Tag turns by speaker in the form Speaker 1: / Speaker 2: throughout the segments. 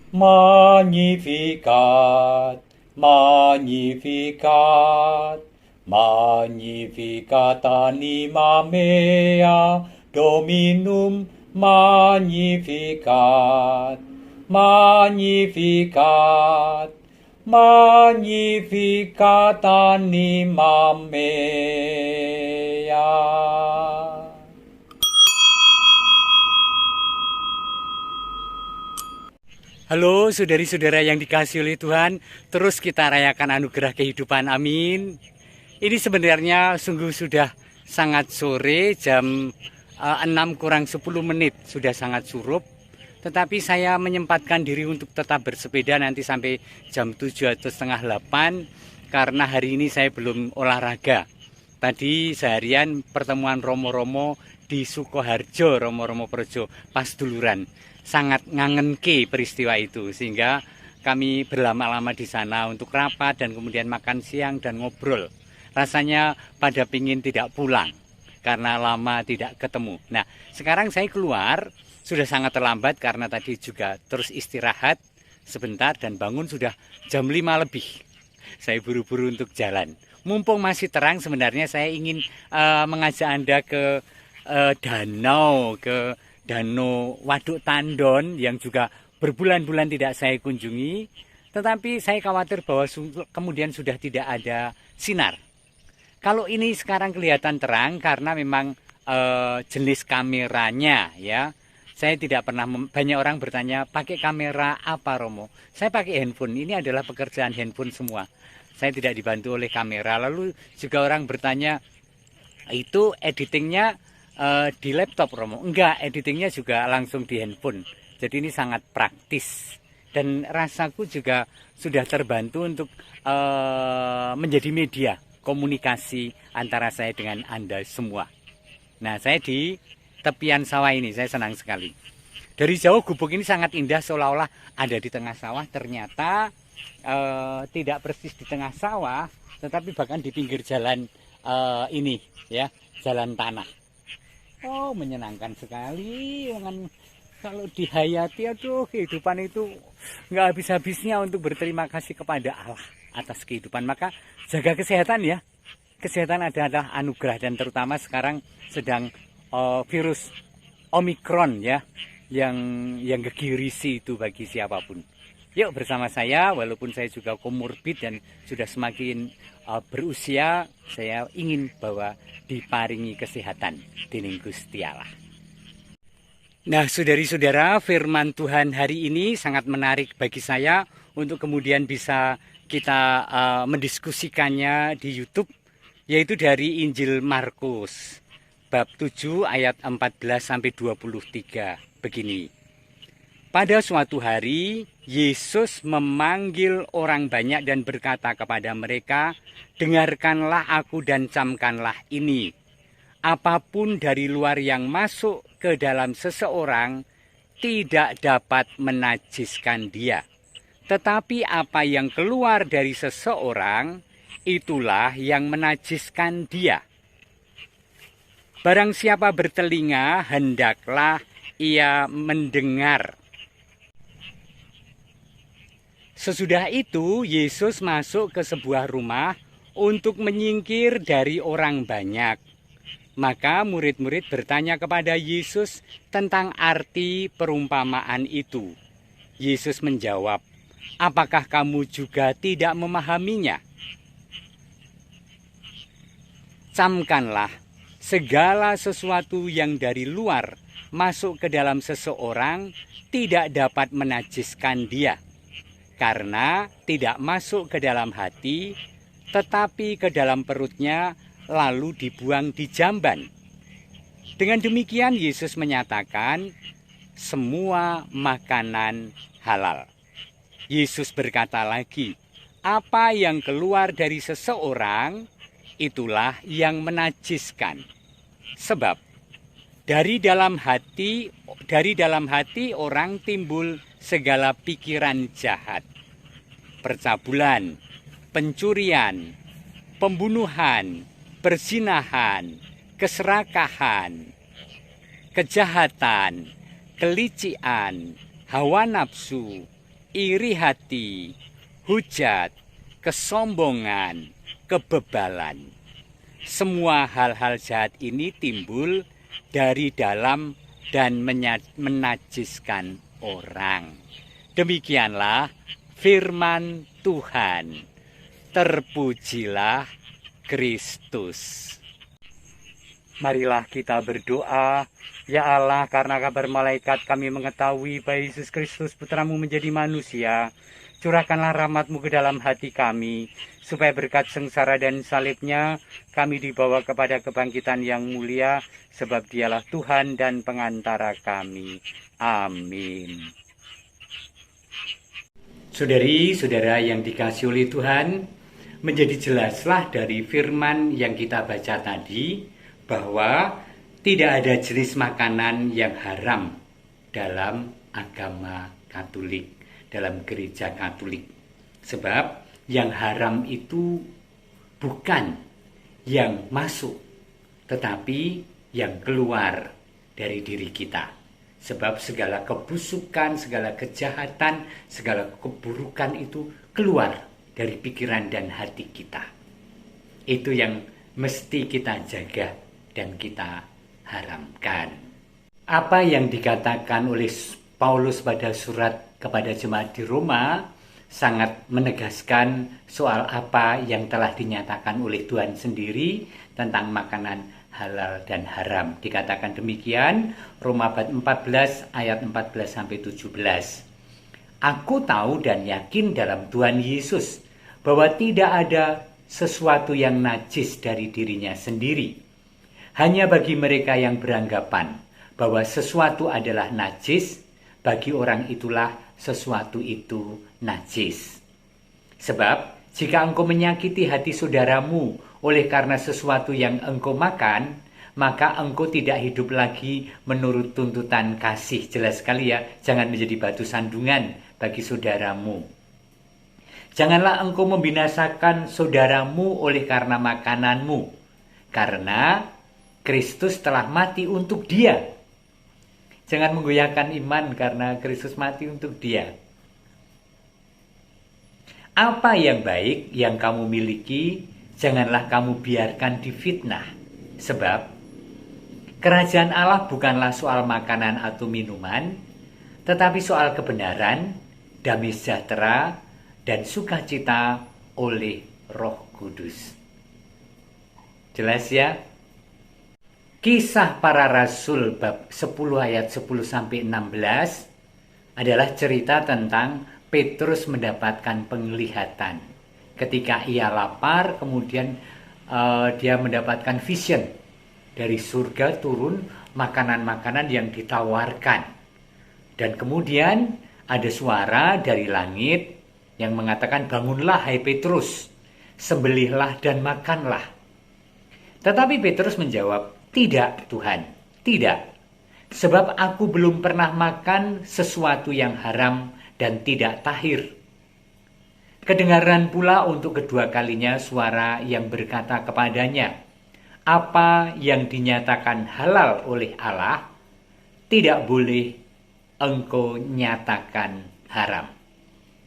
Speaker 1: Magnificat, Magnificat, Magnificat anima mea, Dominum Magnificat, Magnificat, Magnificat anima mea. Halo saudari-saudara yang dikasihi oleh Tuhan, terus kita rayakan anugerah kehidupan, amin. Ini sebenarnya sungguh sudah sangat sore, jam 6 kurang 10 menit, sudah sangat surup. Tetapi saya menyempatkan diri untuk tetap bersepeda nanti sampai jam 7 atau setengah 8, karena hari ini saya belum olahraga. Tadi seharian pertemuan Romo-Romo di Sukoharjo, Romo-Romo Projo, pas duluran. Sangat ngangenke peristiwa itu, sehingga kami berlama-lama di sana untuk rapat dan kemudian makan siang dan ngobrol. Rasanya pada pingin tidak pulang karena lama tidak ketemu. Nah, sekarang saya keluar sudah sangat terlambat karena tadi juga terus istirahat sebentar dan bangun sudah jam 5 lebih. Saya buru-buru untuk jalan. Mumpung masih terang, sebenarnya saya ingin mengajak Anda ke Danau Waduk Tandon yang juga berbulan-bulan tidak saya kunjungi, tetapi saya khawatir bahwa kemudian sudah tidak ada sinar. Kalau ini sekarang kelihatan terang karena memang jenis kameranya ya. Saya tidak pernah, banyak orang bertanya, pakai kamera apa Romo? Saya pakai handphone, ini adalah pekerjaan handphone semua. Saya tidak dibantu oleh kamera. Lalu juga orang bertanya, itu editingnya di laptop Romo? Enggak, editingnya juga langsung di handphone. Jadi ini sangat praktis. Dan rasaku juga sudah terbantu untuk menjadi media komunikasi antara saya dengan Anda semua. Nah, saya di tepian sawah ini, saya senang sekali. Dari jauh gubuk ini sangat indah, seolah-olah ada di tengah sawah. Ternyata tidak persis di tengah sawah, tetapi bahkan di pinggir jalan ini, ya, jalan tanah. Oh, menyenangkan sekali. Kalau dihayati, aduh, kehidupan itu nggak habis-habisnya untuk berterima kasih kepada Allah atas kehidupan. Maka jaga kesehatan ya. Kesehatan adalah anugerah, dan terutama sekarang sedang virus Omikron ya, yang gegirisi itu bagi siapapun. Yuk bersama saya, walaupun saya juga komorbid dan sudah semakin berusia, saya ingin bahwa diparingi kesehatan dening Gusti Allah. Nah, saudari-saudara, firman Tuhan hari ini sangat menarik bagi saya untuk kemudian bisa kita mendiskusikannya di YouTube, yaitu dari Injil Markus bab 7 ayat 14 sampai 23 begini. Pada suatu hari, Yesus memanggil orang banyak dan berkata kepada mereka, "Dengarkanlah aku dan camkanlah ini. Apapun dari luar yang masuk ke dalam seseorang tidak dapat menajiskan dia. Tetapi apa yang keluar dari seseorang, itulah yang menajiskan dia. Barang siapa bertelinga, hendaklah ia mendengar." Sesudah itu, Yesus masuk ke sebuah rumah untuk menyingkir dari orang banyak. Maka murid-murid bertanya kepada Yesus tentang arti perumpamaan itu. Yesus menjawab, "Apakah kamu juga tidak memahaminya? Camkanlah, segala sesuatu yang dari luar masuk ke dalam seseorang tidak dapat menajiskan dia. Karena tidak masuk ke dalam hati, tetapi ke dalam perutnya, lalu dibuang di jamban." Dengan demikian Yesus menyatakan semua makanan halal. Yesus berkata lagi, "Apa yang keluar dari seseorang, itulah yang menajiskan. Sebab dari dalam hati orang timbul segala pikiran jahat, percabulan, pencurian, pembunuhan, perzinahan, keserakahan, kejahatan, kelicikan, hawa nafsu, iri hati, hujat, kesombongan, kebebalan. Semua hal-hal jahat ini timbul dari dalam dan menajiskan orang. Demikianlah firman Tuhan. Terpujilah Kristus. Marilah kita berdoa. Ya Allah, karena kabar malaikat kami mengetahui bahwa Yesus Kristus Putramu menjadi manusia. Curahkanlah rahmat-Mu ke dalam hati kami, supaya berkat sengsara dan salibnya kami dibawa kepada kebangkitan yang mulia, sebab Dialah Tuhan dan pengantara kami. Amin. Saudari-saudara yang dikasihi oleh Tuhan, menjadi jelaslah dari firman yang kita baca tadi, bahwa tidak ada jenis makanan yang haram dalam agama Katolik, dalam gereja Katolik. Sebab yang haram itu bukan yang masuk, tetapi yang keluar dari diri kita. Sebab segala kebusukan, segala kejahatan, segala keburukan itu keluar dari pikiran dan hati kita. Itu yang mesti kita jaga dan kita haramkan. Apa yang dikatakan oleh Paulus pada surat kepada jemaat di Roma sangat menegaskan soal apa yang telah dinyatakan oleh Tuhan sendiri tentang makanan halal dan haram. Dikatakan demikian, Roma bab 14 ayat 14-17. Aku tahu dan yakin dalam Tuhan Yesus bahwa tidak ada sesuatu yang najis dari dirinya sendiri. Hanya bagi mereka yang beranggapan bahwa sesuatu adalah najis, bagi orang itulah sesuatu itu najis. Sebab jika engkau menyakiti hati saudaramu oleh karena sesuatu yang engkau makan, maka engkau tidak hidup lagi menurut tuntutan kasih. Jelas sekali ya, jangan menjadi batu sandungan bagi saudaramu. Janganlah engkau membinasakan saudaramu oleh karena makananmu, karena Kristus telah mati untuk dia. Jangan menggoyahkan iman karena Kristus mati untuk dia. Apa yang baik yang kamu miliki, janganlah kamu biarkan difitnah. Sebab kerajaan Allah bukanlah soal makanan atau minuman, tetapi soal kebenaran, damai sejahtera, dan sukacita oleh Roh Kudus. Jelas ya? Kisah para Rasul bab 10 ayat 10-16 adalah cerita tentang Petrus mendapatkan penglihatan. Ketika ia lapar, kemudian dia mendapatkan vision. Dari surga turun makanan-makanan yang ditawarkan. Dan kemudian ada suara dari langit yang mengatakan, bangunlah hai Petrus, sembelihlah dan makanlah. Tetapi Petrus menjawab, tidak Tuhan, tidak. Sebab aku belum pernah makan sesuatu yang haram dan tidak tahir. Kedengaran pula untuk kedua kalinya suara yang berkata kepadanya, apa yang dinyatakan halal oleh Allah, tidak boleh engkau nyatakan haram.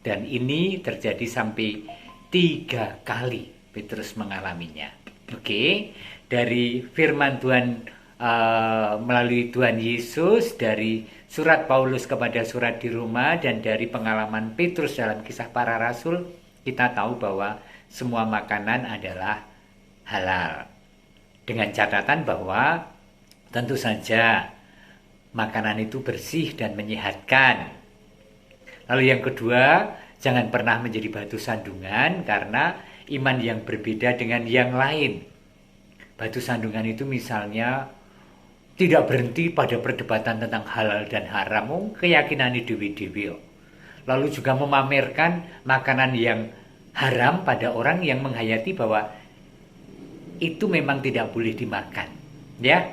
Speaker 1: Dan ini terjadi sampai 3 kali Petrus mengalaminya. Oke, dari firman Tuhan melalui Tuhan Yesus, dari surat Paulus kepada surat di Roma, dan dari pengalaman Petrus dalam kisah para rasul, kita tahu bahwa semua makanan adalah halal. Dengan catatan bahwa tentu saja makanan itu bersih dan menyehatkan. Lalu yang kedua, jangan pernah menjadi batu sandungan karena iman yang berbeda dengan yang lain. Batu sandungan itu misalnya tidak berhenti pada perdebatan tentang halal dan haram, keyakinan dewi-dewi. Lalu juga memamerkan makanan yang haram pada orang yang menghayati bahwa itu memang tidak boleh dimakan. Ya,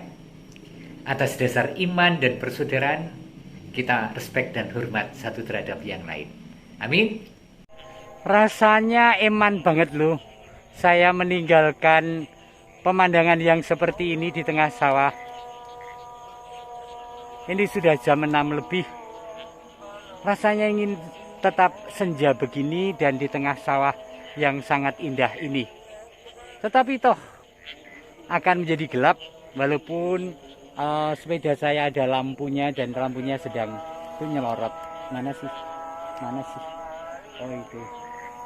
Speaker 1: atas dasar iman dan persaudaraan, kita respek dan hormat satu terhadap yang lain. Amin. Rasanya eman banget loh, saya meninggalkan pemandangan yang seperti ini di tengah sawah. Ini sudah jam 6 lebih. Rasanya ingin tetap senja begini dan di tengah sawah yang sangat indah ini. Tetapi toh akan menjadi gelap walaupun sepeda saya ada lampunya dan lampunya sedang itu nyelorot. Mana sih? Mana sih? Oh itu.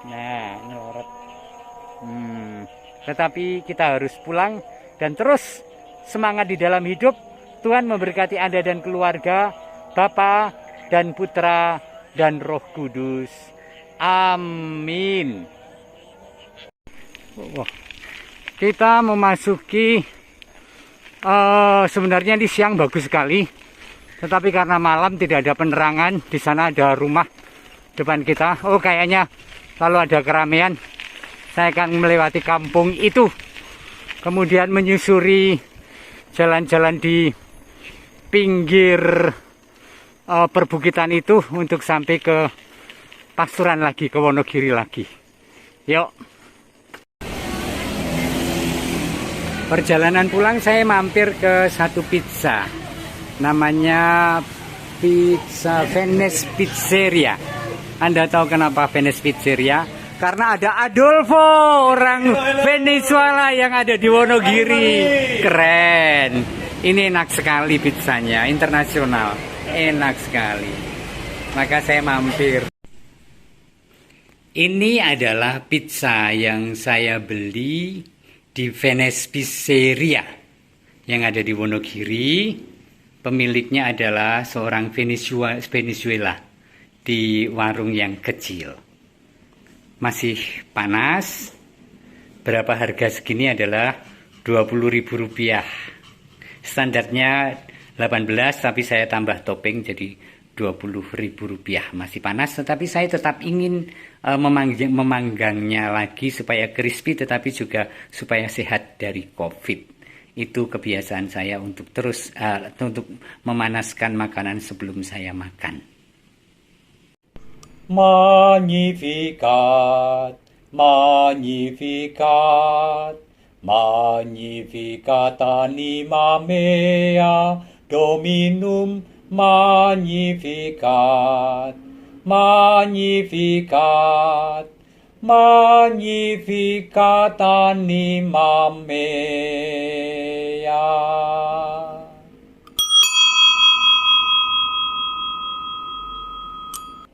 Speaker 1: Nah, nyelorot. Tetapi kita harus pulang dan terus semangat di dalam hidup. Tuhan memberkati Anda dan keluarga, Bapa dan Putra dan Roh Kudus. Amin. Kita memasuki sebenarnya di siang bagus sekali, tetapi karena malam tidak ada penerangan. Di sana ada rumah depan kita. Oh, kayaknya kalau ada keramaian saya akan melewati kampung itu, kemudian menyusuri jalan-jalan di pinggir perbukitan itu untuk sampai ke Pasuruan lagi, ke Wonogiri lagi. Yuk. Perjalanan pulang saya mampir ke satu pizza, namanya Pizza Venice Pizzeria. Anda tahu kenapa Venice Pizzeria? Karena ada Adolfo, orang Venezuela yang ada di Wonogiri. Keren. Ini enak sekali pizzanya, internasional. Enak sekali. Maka saya mampir. Ini adalah pizza yang saya beli di Venice Pizzeria yang ada di Wonogiri. Pemiliknya adalah seorang Venezuela di warung yang kecil. Masih panas. Berapa harga segini adalah Rp20.000. Standarnya 18, tapi saya tambah topping jadi Rp20.000. Masih panas, tetapi saya tetap ingin memanggangnya lagi supaya crispy, tetapi juga supaya sehat dari COVID. Itu kebiasaan saya untuk terus untuk memanaskan makanan sebelum saya makan.
Speaker 2: Magnificat, Magnificat, Magnificat anima mea, Dominum Magnificat, Magnificat, Magnificat anima mea.